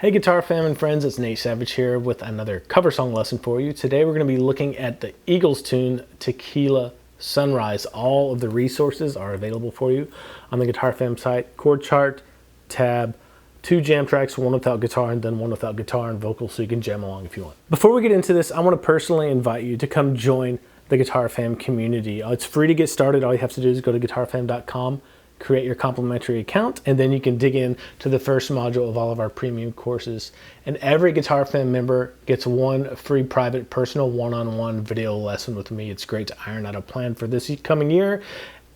Hey Guitar fam and friends, it's Nate Savage here with another cover song lesson for you. Today we're going to be looking at the Eagles tune, Tequila Sunrise. All of the resources are available for you on the Guitar Fam site. Chord chart, tab, 2 jam tracks, one without guitar and then one without guitar and vocals, so you can jam along if you want. Before we get into this, I want to personally invite you to come join the Guitar Fam community. It's free to get started. All you have to do is go to guitarfam.com, create your complimentary account, and then you can dig in to the first module of all of our premium courses. And every Guitar Fam member gets one free private personal one-on-one video lesson with me. It's great to iron out a plan for this coming year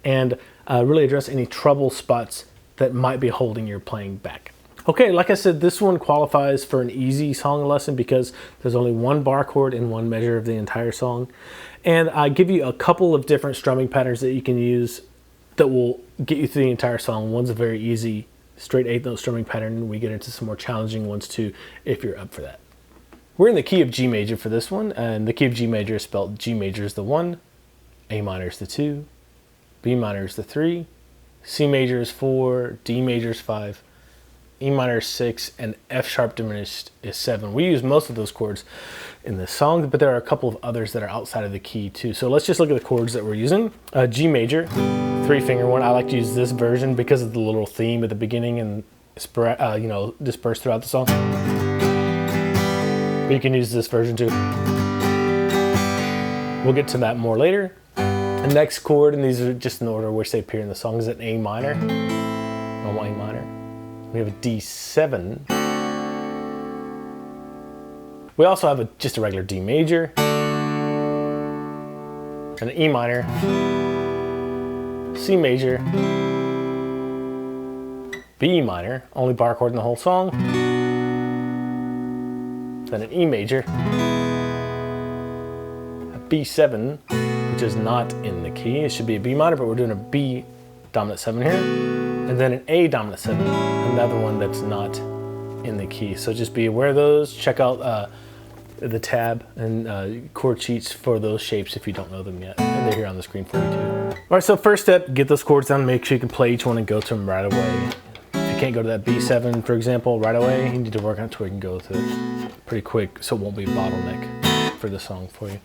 and really address any trouble spots that might be holding your playing back. Okay, like I said, this one qualifies for an easy song lesson because there's only one bar chord and one measure of the entire song. And I give you a couple of different strumming patterns that you can use that will get you through the entire song. One's a very easy straight 8th note strumming pattern. We get into some more challenging ones too if you're up for that. We're in the key of G major for this one, and the key of G major is spelled G major is the 1, A minor is the 2, B minor is the 3, C major is 4, D major is 5, E minor is 6, and F sharp diminished is 7. We use most of those chords in this song, but there are a couple of others that are outside of the key too. So let's just look at the chords that we're using. G major, 3-finger one. I like to use this version because of the little theme at the beginning and dispersed throughout the song. But you can use this version too. We'll get to that more later. The next chord, and these are just in the order which they appear in the song, is an A minor, normal A minor. We have a D7. We also have just a regular D major, an E minor, C major, B minor, only bar chord in the whole song, then an E major, a B7, which is not in the key. It should be a B minor, but we're doing a B dominant 7 here, and then an A dominant 7, another one that's not in the key. So just be aware of those. Check out the tab and chord sheets for those shapes if you don't know them yet. And they're here on the screen for you too. All right, so first step, get those chords down, make sure you can play each one and go to them right away. If you can't go to that B7, for example, right away, you need to work on it to where you can go to it pretty quick so it won't be a bottleneck for the song for you.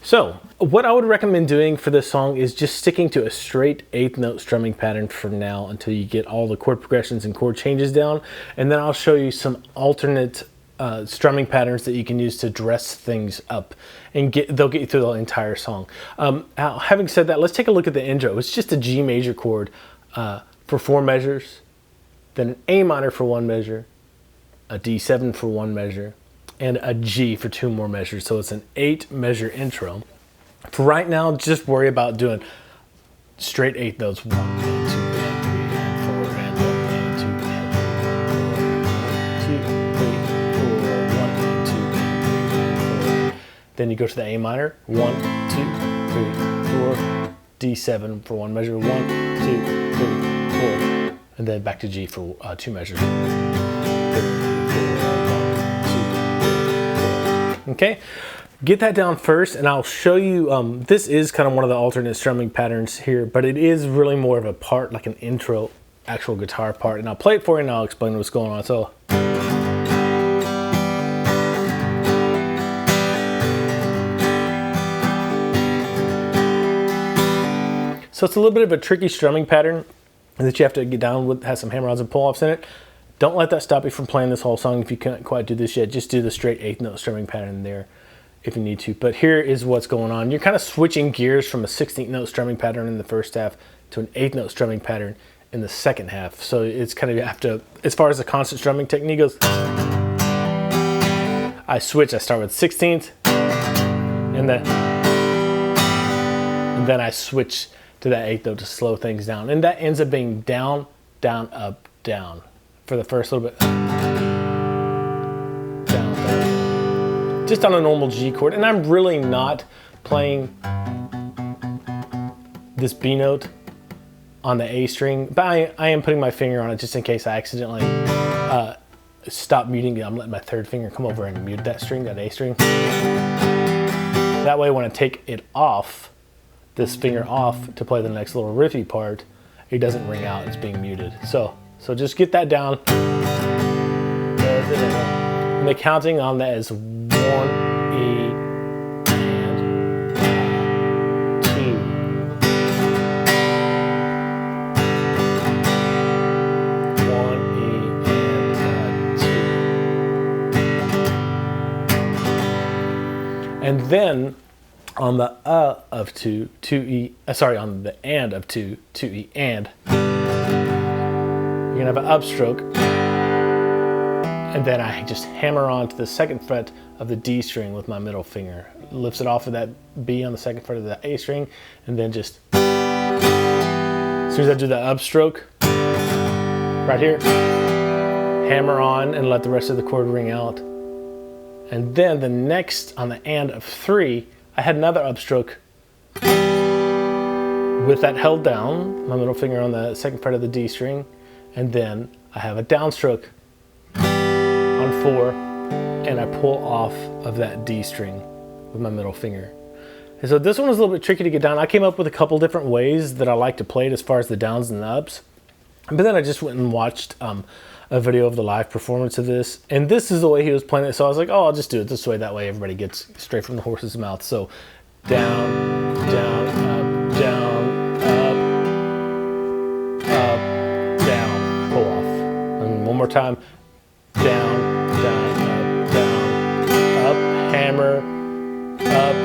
So what I would recommend doing for this song is just sticking to a straight 8th note strumming pattern for now until you get all the chord progressions and chord changes down. And then I'll show you some alternate strumming patterns that you can use to dress things up, and they'll get you through the entire song. Having said that, let's take a look at the intro. It's just a G major chord for 4 measures, then an A minor for 1 measure, a D7 for 1 measure, and a G for 2 more measures. So it's an 8 measure intro. For right now, just worry about doing straight 8 notes. 1 and 2 and 3 and 4 and 1 and 2 and 4, 2, 3, 4, 1 and 2 and 3 and 4. Then you go to the A minor, 1, 2, 3, 4, D7 for 1 measure, 1, 2, 3, 4, and then back to G for 2 measures. Okay, get that down first, and I'll show you, this is kind of one of the alternate strumming patterns here, but it is really more of a part, like an intro, actual guitar part, and I'll play it for you and I'll explain what's going on. So it's a little bit of a tricky strumming pattern that you have to get down with, has some hammer-ons and pull-offs in it. Don't let that stop you from playing this whole song if you can't quite do this yet. Just do the straight 8th note strumming pattern there if you need to. But here is what's going on. You're kind of switching gears from a 16th note strumming pattern in the first half to an 8th note strumming pattern in the second half. So it's kind of, you have to, as far as the constant strumming technique goes, I switch. I start with 16th, and then I switch to that 8th note to slow things down. And that ends up being down, down, up, down for the first little bit. Down, down. Just on a normal G chord. And I'm really not playing this B note on the A string, but I am putting my finger on it just in case I accidentally stop muting it. I'm letting my 3rd finger come over and mute that string, that A string. That way when I take it off, this finger off to play the next little riffy part, it doesn't ring out, it's being muted. So just get that down. And the counting on that is 1 E and 2. 1 E and 2. And then on the of 2, 2E, on the and of 2, 2E and, you're gonna have an upstroke, and then I just hammer on to the 2nd fret of the D string with my middle finger. Lifts it off of that B on the 2nd fret of the A string, and then just, as soon as I do that upstroke, right here, hammer on and let the rest of the chord ring out. And then the next, on the and of 3, I had another upstroke with that held down, my middle finger on the 2nd fret of the D string, and then I have a downstroke on 4, and I pull off of that D string with my middle finger. And so this one was a little bit tricky to get down. I came up with a couple different ways that I like to play it as far as the downs and the ups, but then I just went and watched a video of the live performance of this, and this is the way he was playing it, so I was like, oh, I'll just do it this way, that way everybody gets straight from the horse's mouth. So down, down, up, down, up, down, pull off. And one more time, down, down, up, hammer, up,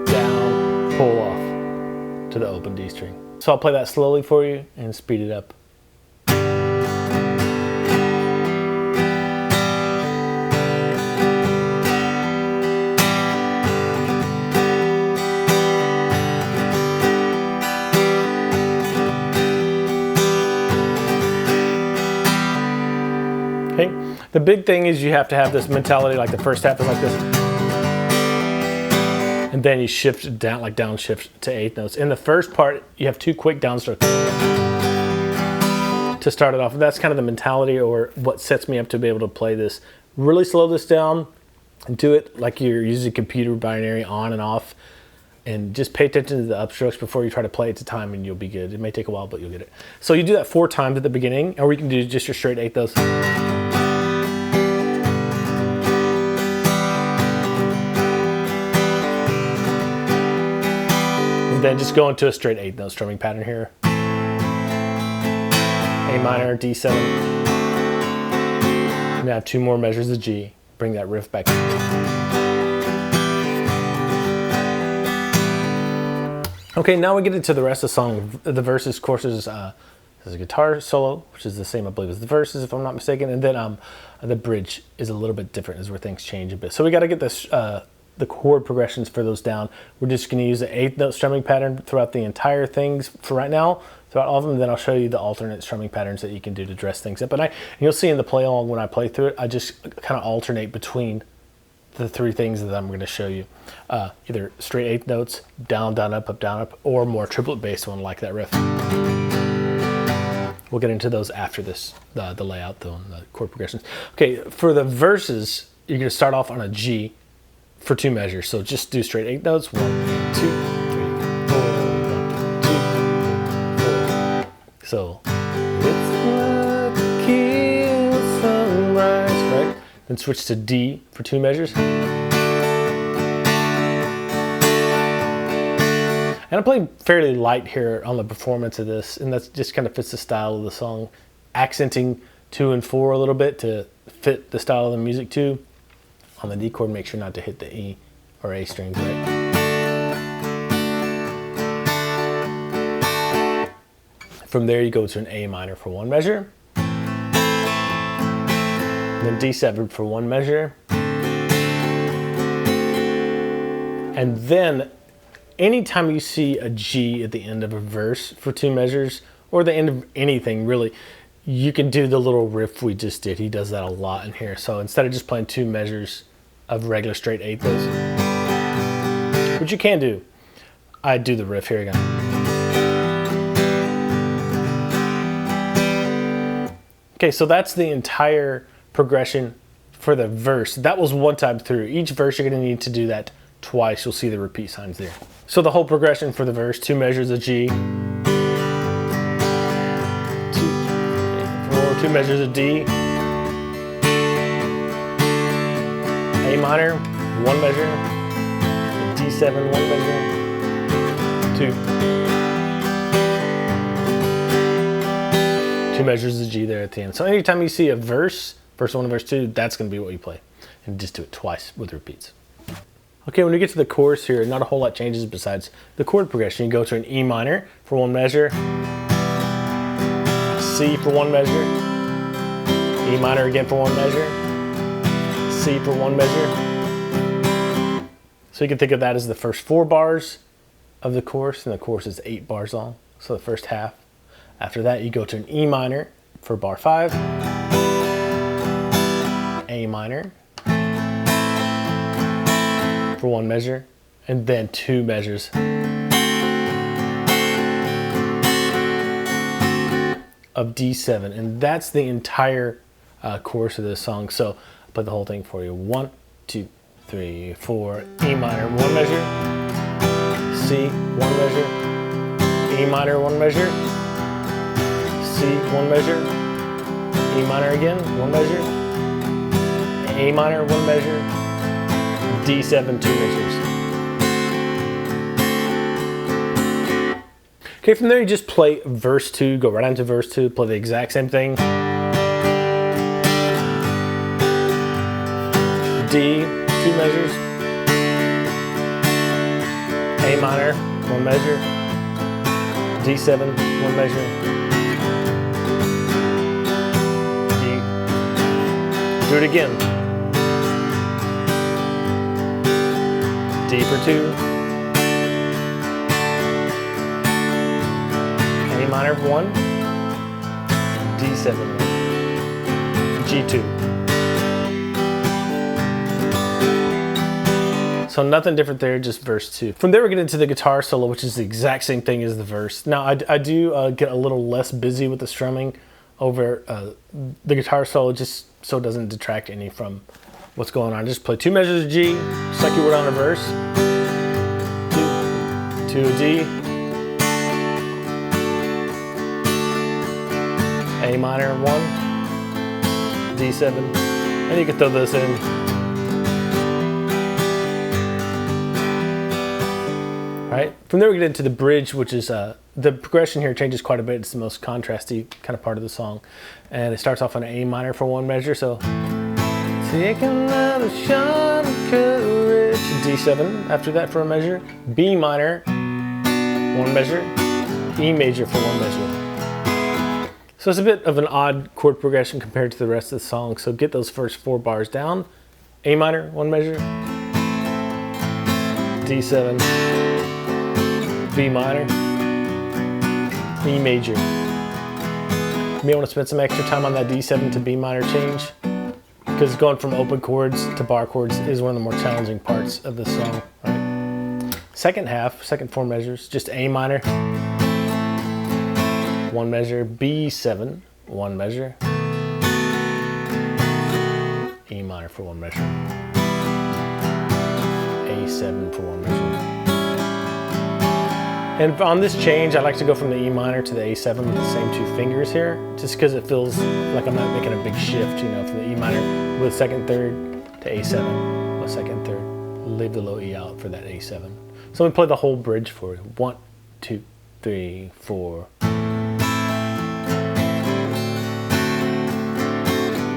down, pull off to the open D string. So I'll play that slowly for you and speed it up. Okay. The big thing is you have to have this mentality, like the first half is like this, and then you shift down, like downshift to 8th notes. In the first part, you have 2 quick downstrokes to start it off. And that's kind of the mentality, or what sets me up to be able to play this. Really slow this down and do it like you're using computer binary on and off, and just pay attention to the upstrokes before you try to play it to time, and you'll be good. It may take a while, but you'll get it. So you do that 4 times at the beginning, or you can do just your straight 8th notes. And then just go into a straight 8th note strumming pattern here. A minor, D7. Now 2 more measures of G. Bring that riff back. Okay, now we get into the rest of the song. The verses, choruses, there's a guitar solo, which is the same, I believe, as the verses, if I'm not mistaken. And then the bridge is a little bit different, is where things change a bit. So we got to get this, the chord progressions for those down. We're just going to use the 8th note strumming pattern throughout the entire things for right now, throughout all of them. Then I'll show you the alternate strumming patterns that you can do to dress things up. And you'll see in the play along when I play through it, I just kind of alternate between the 3 things that I'm going to show you. Either straight 8th notes, down, down, up, or more triplet based one like that riff. We'll get into those after this, the layout though, and the chord progressions. Okay, for the verses, you're going to start off on a G for 2 measures. So just do straight 8th notes. 1, 2, 3, 4, 1, 2, 4. So it's the Tequila Sunrise, right? Then switch to D for 2 measures. And I'm playing fairly light here on the performance of this, and that just kind of fits the style of the song. Accenting 2 and 4 a little bit to fit the style of the music too. On the D chord, make sure not to hit the E or A strings, right? From there, you go to an A minor for 1 measure. Then D7 for 1 measure. And then anytime you see a G at the end of a verse for 2 measures, or the end of anything really, you can do the little riff we just did. He does that a lot in here. So instead of just playing 2 measures of regular straight 8th notes, which you can do, I do the riff here again. Okay, so that's the entire progression for the verse. That was 1 time through. Each verse you're going to need to do that twice. You'll see the repeat signs there. So the whole progression for the verse: 2 measures of G, 2 measures of D, A minor, one measure, D7, one measure, two measures of G there at the end. So anytime you see a verse 1 and verse 2, that's going to be what you play. And just do it twice with repeats. Okay, when you get to the chorus here, not a whole lot changes besides the chord progression. You go to an E minor for one measure, C for one measure, E minor again for one measure, C for one measure. So you can think of that as the first 4 bars of the chorus, and the chorus is 8 bars long, so the first half. After that, you go to an E minor for bar 5, A minor for one measure, and then 2 measures of D7, and that's the entire chorus of this song. So I'll play the whole thing for you. 1, 2, 3, 4. E minor, one measure, C, one measure, E minor, one measure, C, one measure, E minor again, one measure, A minor, one measure, D7, 2 measures. Okay, from there you just play verse 2, go right into verse 2, play the exact same thing. D, 2 measures, A minor, one measure, D7, one measure, D. Do it again. D for 2, A minor 1, D7, G2. So nothing different there, just verse 2. From there we get into the guitar solo, which is the exact same thing as the verse. Now I do get a little less busy with the strumming over the guitar solo, just so it doesn't detract any from what's going on. Just play 2 measures of G, just like you would on a verse. 2 D, A minor 1, D7, and you can throw this in. All right, from there we get into the bridge, which is the progression here changes quite a bit. It's the most contrasty kind of part of the song, and it starts off on an A minor for one measure. So take another shot of courage, D7 after that for a measure, B minor, one measure, E major for one measure. So it's a bit of an odd chord progression compared to the rest of the song. So get those first 4 bars down. A minor, one measure, D7, B minor, E major. You may want to spend some extra time on that D7 to B minor change, because going from open chords to bar chords is one of the more challenging parts of this song. Right? Second half, second 4 measures, just A minor, one measure, B7, one measure, E minor for one measure, A7 for one measure. And on this change, I like to go from the E minor to the A7 with the same 2 fingers here, just because it feels like I'm not making a big shift, you know, from the E minor with second, third to A7, with second, third. Leave the low E out for that A7. So let me play the whole bridge for you. 1, 2, 3, 4.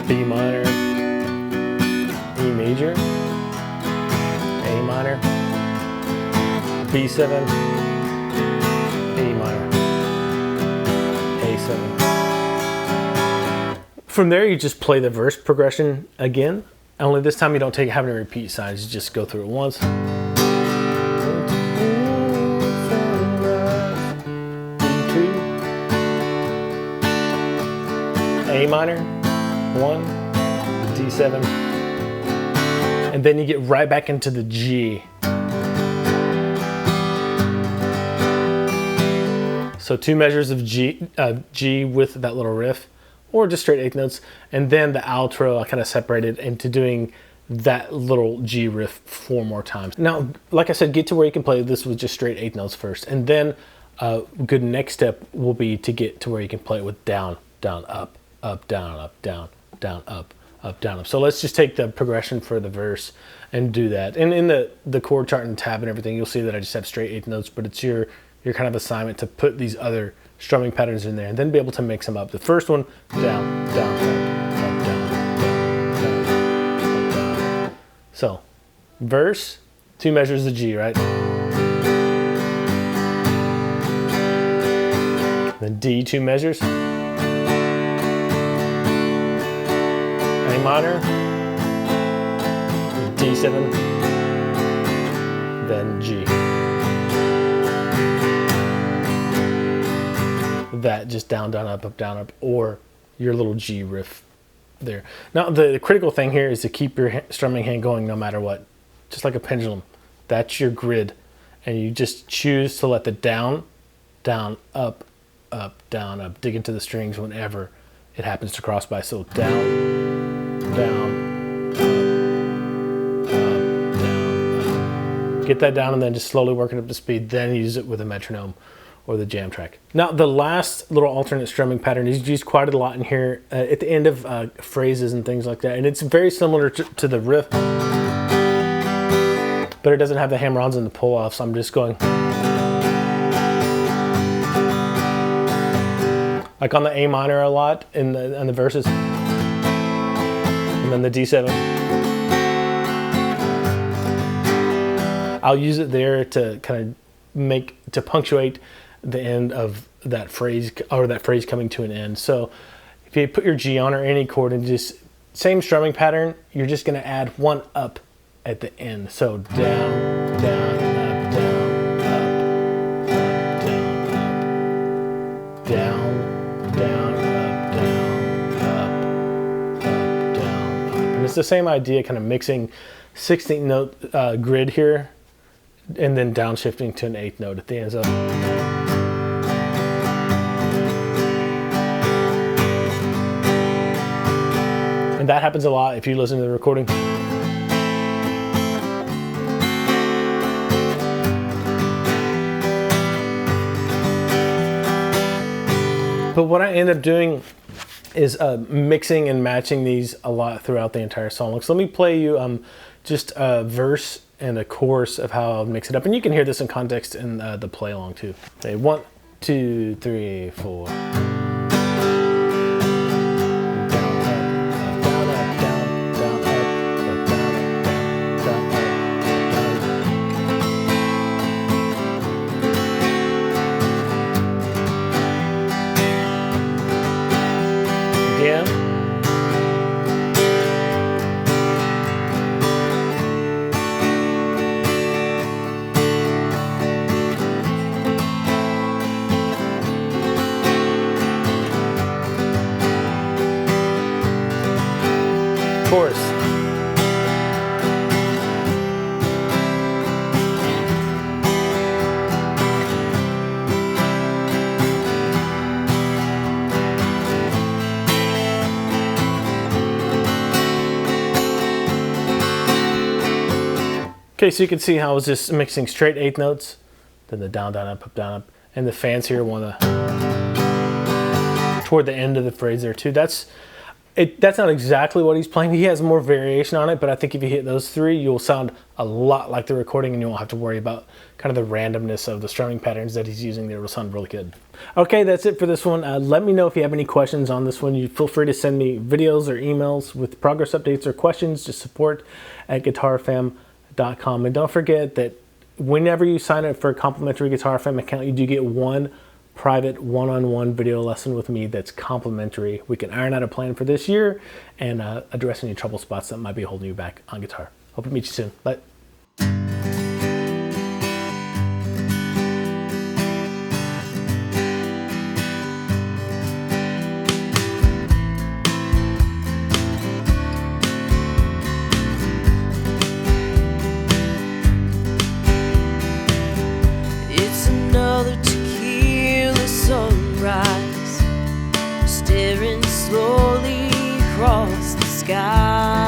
B minor, E major, A minor, B7, A minor, A7. From there, you just play the verse progression again. Only this time you don't have any repeat signs. You just go through it once. A minor, 1, D7, and then you get right back into the G. So 2 measures of G with that little riff, or just straight 8th notes, and then the outro I kind of separated into doing that little G riff 4 more times. Now, like I said, get to where you can play this with just straight 8th notes first, and then a good next step will be to get to where you can play it with down, down, up, up, down, up, down, down, up, up, down, up. So let's just take the progression for the verse and do that. And in the chord chart and tab and everything, you'll see that I just have straight eighth notes, but it's your kind of assignment to put these other strumming patterns in there and then be able to mix them up. The first one, down, down, up, down, down, down. So verse, 2 measures of G, right? Then D, 2 measures. A minor, D7, then G. That just down, down, up, or your little G riff there. Now the critical thing here is to keep your strumming hand going no matter what, just like a pendulum. That's your grid, and you just choose to let the down, down, up, down, up, dig into the strings whenever it happens to cross by. So down, down, up, down, up. Get that down and then just slowly work it up to speed, then use it with a metronome or the jam track. Now the last little alternate strumming pattern is used quite a lot in here at the end of phrases and things like that, and it's very similar to the riff, but it doesn't have the hammer-ons and the pull-offs. So I'm just going like on the A minor a lot in the verses, and then the D7. I'll use it there to kind of to punctuate the end of that phrase, or that phrase coming to an end. So if you put your G on or any chord and just same strumming pattern, you're just going to add 1 up at the end. So down, down, up, down, up, down, up, down, down, up, down, down, up. And it's the same idea, kind of mixing 16th note grid here, and then downshifting to an 8th note at the end. So and that happens a lot if you listen to the recording. But what I end up doing is mixing and matching these a lot throughout the entire song. So let me play you just a verse and a chorus of how I'll mix it up. And you can hear this in context in the play along too. Okay, 1, 2, 3, 4. Chorus. Okay, so you can see how I was just mixing straight 8th notes, then the down, down, up, and the fans here want to toward the end of the phrase there too. That's not exactly what he's playing. He has more variation on it, but I think if you hit those 3, you'll sound a lot like the recording, and you won't have to worry about kind of the randomness of the strumming patterns that he's using there. Will sound really good. Okay, that's it for this one. Let me know if you have any questions on this one. You feel free to send me videos or emails with progress updates or questions to support@guitarfam.com. And don't forget that whenever you sign up for a complimentary Guitar Fam account, you do get 1 private one-on-one video lesson with me that's complimentary. We can iron out a plan for this year and address any trouble spots that might be holding you back on guitar. Hope to meet you soon. Bye. It's another tequila sunrise, staring slowly across the sky.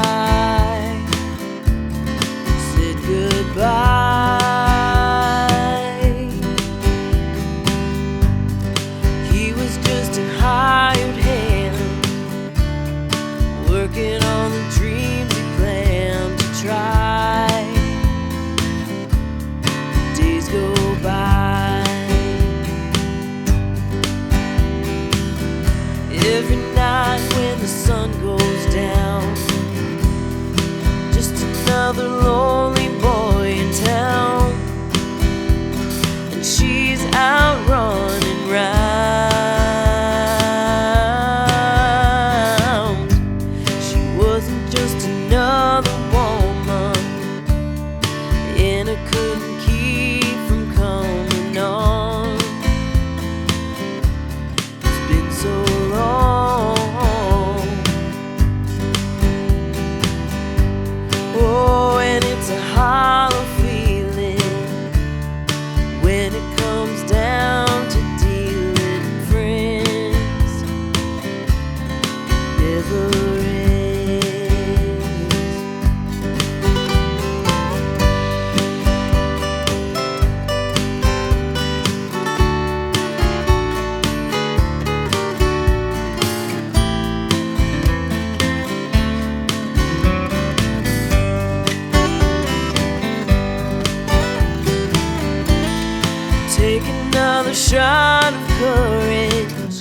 shot of courage.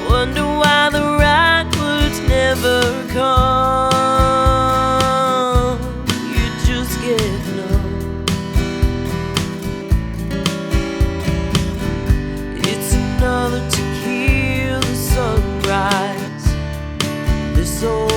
Wonder why the right words never come. You just get numb. It's another tequila sunrise. This old